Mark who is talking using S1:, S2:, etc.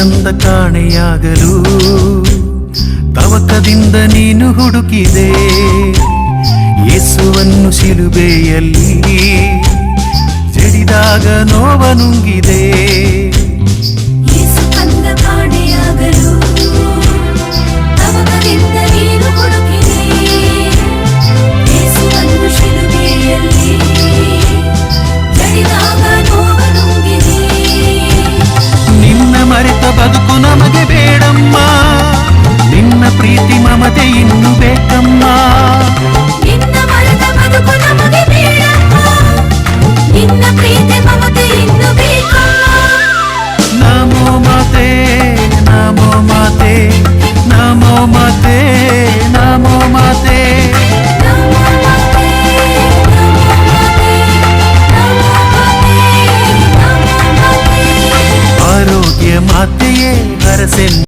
S1: ತಂದ ಕಾಣೆಯಾಗಲು ತವಕದಿಂದ ನೀನು ಹುಡುಕಿದೆ. ಯೇಸುವನ್ನು ಶಿಲುಬೆಯಲ್ಲಿ ಜಡಿದಾಗ ನೋವ ನುಂಗಿದೆ.
S2: ಯೇಸು ತಂದ ಕಾಣೆಯಾಗಲು ತವಕದಿಂದ ನೀನು ಹುಡುಕಿದೆ. ಯೇಸುವನ್ನು ಶಿಲುಬೆಯಲ್ಲಿ ಜಡಿದಾಗ ನೋವ ನುಂಗಿದೆ.
S1: ನಿನ್ನ ಮರೆತ ಬದುಕು ನಮಗೆ ಬೇಡಮ್ಮ, ನಿನ್ನ ಪ್ರೀತಿ ಮಮತೆ ಇನ್ನು ಬೇಕಮ್ಮ.
S2: ನಿನ್ನ ಮರೆತ ಬದುಕು ನಮಗೆ ಬೇಡಮ್ಮ, ನಿನ್ನ ಪ್ರೀತಿ ಮಮತೆ ಇನ್ನು ಬೇಕಮ್ಮ.
S1: ನಮೋ ಮಾತೆ, ನಮೋ ಮಾತೆ, ನಮೋ ಮಾತೆ, ನಮೋ ಮಾತೆ.
S2: ನಮೋ ಮಾತೆ, ನಮೋ ಮಾತೆ, ನಮೋ ಮಾತೆ, ನಮೋ ಮಾತೆ.
S1: ಆರೋಗ್ಯ ಮಾತೆಯೇ ಹರಸೆನ್ನ